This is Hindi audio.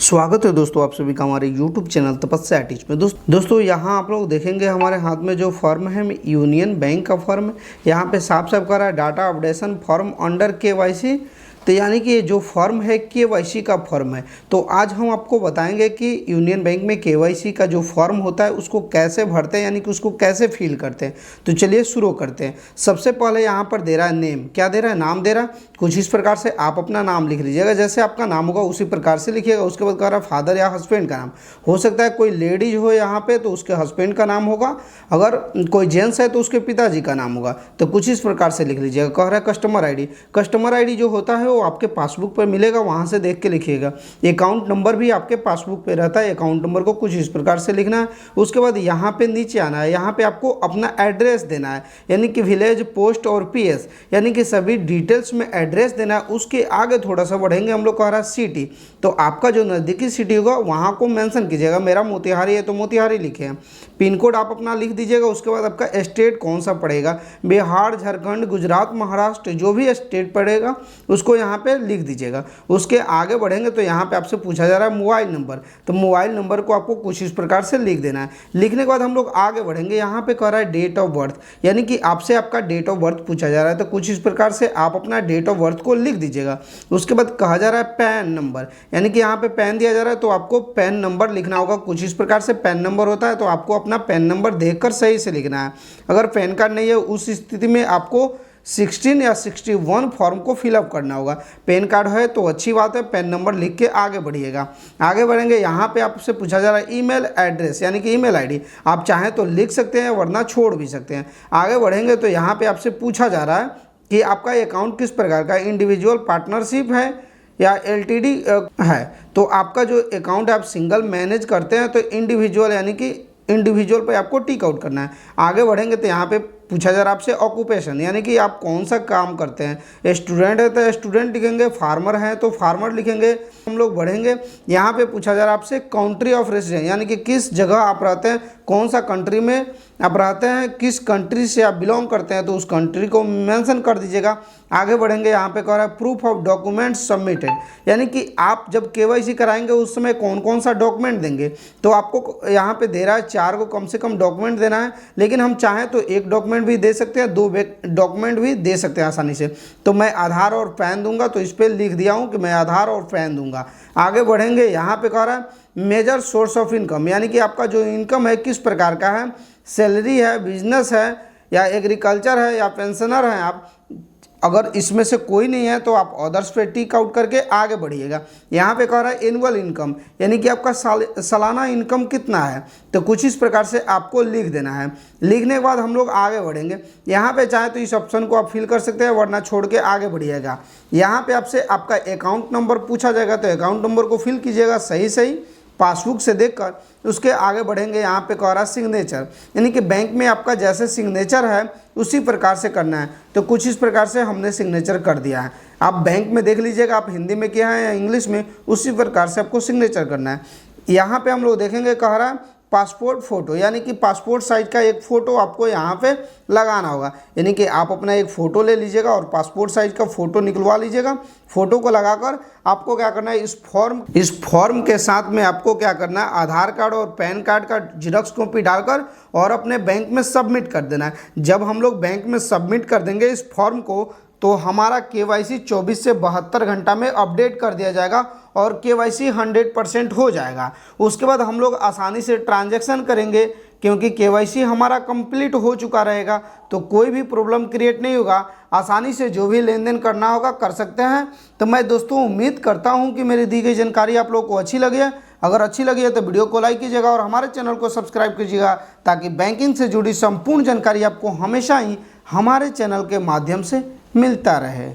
स्वागत है दोस्तों आप सभी का हमारे YouTube चैनल तपस्या टीच में। दोस्तों यहाँ आप लोग देखेंगे हमारे हाथ में जो फॉर्म है यूनियन बैंक का फॉर्म है। यहाँ पे साफ साफ कर रहा है data updation form under KYC। तो यानी कि ये जो फॉर्म है KYC का फॉर्म है। तो आज हम आपको बताएंगे कि यूनियन बैंक में KYC का जो फॉर्म होता है उसको कैसे भरते हैं, यानी कि उसको कैसे फिल करते हैं। तो चलिए शुरू करते हैं। सबसे पहले यहाँ पर दे रहा है नेम, क्या दे रहा है, नाम दे रहा है। कुछ इस प्रकार से आप अपना नाम लिख लीजिएगा, जैसे आपका नाम होगा उसी प्रकार से लिखिएगा। उसके बाद कह रहा है फादर या हस्बैंड का नाम, हो सकता है कोई लेडीज हो यहाँ पे तो उसके हस्बैंड का नाम होगा, अगर कोई जेंट्स है तो उसके पिताजी का नाम होगा। तो कुछ इस प्रकार से लिख लीजिएगा। कह रहा है कस्टमर आईडी, कस्टमर आईडी जो होता है वो आपके पासबुक पर मिलेगा, वहाँ से देख के लिखिएगा। अकाउंट नंबर भी आपके पासबुक पे रहता है, अकाउंट नंबर को कुछ इस प्रकार से लिखना है। उसके बाद यहाँ पे नीचे आना है, यहाँ पे आपको अपना एड्रेस देना है, यानी कि विलेज, पोस्ट और PS, यानी कि सभी डिटेल्स में एड्रेस देना है। उसके आगे थोड़ा सा बढ़ेंगे, हम लोग कह रहा है सिटी, तो आपका जो नज़दीकी सिटी होगा वहाँ को मेंशन कीजिएगा। मेरा मोतिहारी है तो मोतिहारी लिखे हैं। पिन कोड आप अपना लिख दीजिएगा। उसके बाद आपका स्टेट कौन सा पड़ेगा, बिहार, झारखंड, गुजरात, महाराष्ट्र, जो भी स्टेट पड़ेगा उसको यहाँ पे लिख दीजिएगा। उसके आगे बढ़ेंगे तो यहाँ पे आपसे पूछा जा रहा है मोबाइल नंबर, तो मोबाइल नंबर को आपको कुछ इस प्रकार से लिख देना है। लिखने के बाद हम लोग आगे बढ़ेंगे। यहाँ पे कह रहा है डेट ऑफ बर्थ, यानी कि आपसे आपका डेट ऑफ बर्थ पूछा जा रहा है, तो कुछ इस प्रकार से आप अपना डेट ऑफ बर्थ को लिख दीजिएगा। उसके बाद कहा जा रहा है पैन नंबर, यानी कि यहाँ पे पैन दिया जा रहा है तो आपको पैन नंबर लिखना होगा। कुछ इस प्रकार से पैन नंबर होता है, तो आपको अपना पैन नंबर देखकर सही से लिखना है। अगर पैन कार्ड नहीं है उस स्थिति में आपको 16 या 61 फॉर्म को फिलअप करना होगा। पेन कार्ड है तो अच्छी बात है, पेन नंबर लिख के आगे बढ़िएगा। आगे बढ़ेंगे, यहाँ पे आपसे पूछा जा रहा है ईमेल एड्रेस, यानी कि ईमेल आईडी। आप चाहें तो लिख सकते हैं वरना छोड़ भी सकते हैं। आगे बढ़ेंगे तो यहाँ पे आपसे पूछा जा रहा है कि आपका अकाउंट किस प्रकार का, इंडिविजुअल पार्टनरशिप है या LTD है। तो आपका जो अकाउंट आप सिंगल मैनेज करते हैं तो इंडिविजुअल, यानी कि इंडिविजुअल पे आपको टिक आउट करना है। आगे बढ़ेंगे तो यहाँ पे पूछा जा रहा है आपसे ऑक्यूपेशन, यानी कि आप कौन सा काम करते हैं। स्टूडेंट है तो स्टूडेंट लिखेंगे, फार्मर है तो फार्मर लिखेंगे। हम लोग बढ़ेंगे, यहाँ पे पूछा जा रहा है आपसे कंट्री ऑफ रेसिडेंस, यानी कि किस जगह आप रहते हैं, कौन सा कंट्री में आप रहते हैं, किस कंट्री से आप बिलोंग करते हैं, तो उस कंट्री को मेंशन कर दीजिएगा। आगे बढ़ेंगे, यहाँ पे कह रहा है प्रूफ ऑफ डॉक्यूमेंट्स सबमिटेड, यानी कि आप जब KYC कराएंगे उस समय कौन कौन सा डॉक्यूमेंट देंगे। तो आपको यहाँ पे दे रहा है 4 को कम से कम डॉक्यूमेंट देना है, लेकिन हम चाहें तो 1 डॉक्यूमेंट भी दे सकते हैं, 2 डॉक्यूमेंट भी दे सकते हैं आसानी से। तो मैं आधार और पैन दूंगा, तो इस पर लिख दिया हूँ कि मैं आधार और पैन दूंगा। आगे बढ़ेंगे, यहाँ पे कह रहा है मेजर सोर्स ऑफ इनकम, यानी कि आपका जो इनकम है किस प्रकार का है, सैलरी है, बिजनेस है या एग्रीकल्चर है या पेंशनर है आप। अगर इसमें से कोई नहीं है तो आप अदर्स पे टिक आउट करके आगे बढ़िएगा। यहाँ पे कह रहा है एनुअल इनकम, यानी कि आपका सालाना इनकम कितना है, तो कुछ इस प्रकार से आपको लिख देना है। लिखने के बाद हम लोग आगे बढ़ेंगे। यहाँ पे चाहे तो इस ऑप्शन को आप फिल कर सकते हैं वरना छोड़ के आगे बढ़िएगा। यहाँ पे आपसे आपका अकाउंट नंबर पूछा जाएगा, तो अकाउंट नंबर को फिल कीजिएगा सही सही पासबुक से देखकर। उसके आगे बढ़ेंगे, यहाँ पे कह रहा है सिग्नेचर, यानी कि बैंक में आपका जैसे सिग्नेचर है उसी प्रकार से करना है। तो कुछ इस प्रकार से हमने सिग्नेचर कर दिया है। आप बैंक में देख लीजिएगा, आप हिंदी में किया है या इंग्लिश में, उसी प्रकार से आपको सिग्नेचर करना है। यहाँ पे हम लोग देखेंगे, कह रहा है पासपोर्ट फ़ोटो, यानी कि पासपोर्ट साइज का एक फ़ोटो आपको यहाँ पे लगाना होगा, यानी कि आप अपना एक फ़ोटो ले लीजिएगा और पासपोर्ट साइज का फ़ोटो निकलवा लीजिएगा। फ़ोटो को लगाकर आपको क्या करना है, इस फॉर्म के साथ में आपको क्या करना है, आधार कार्ड और पैन कार्ड का जेरॉक्स कॉपी डालकर और अपने बैंक में सबमिट कर देना है। जब हम लोग बैंक में सबमिट कर देंगे इस फॉर्म को, तो हमारा KYC 24 से 72 घंटा में अपडेट कर दिया जाएगा और KYC 100% हो जाएगा। उसके बाद हम लोग आसानी से ट्रांजैक्शन करेंगे, क्योंकि KYC हमारा कंप्लीट हो चुका रहेगा, तो कोई भी प्रॉब्लम क्रिएट नहीं होगा। आसानी से जो भी लेन देन करना होगा कर सकते हैं। तो मैं दोस्तों उम्मीद करता हूं कि मेरी दी गई जानकारी आप लोगों को अच्छी लगी है। अगर अच्छी लगी है तो वीडियो को लाइक कीजिएगा और हमारे चैनल को सब्सक्राइब कीजिएगा, ताकि बैंकिंग से जुड़ी संपूर्ण जानकारी आपको हमेशा ही हमारे चैनल के माध्यम से मिलता रहे।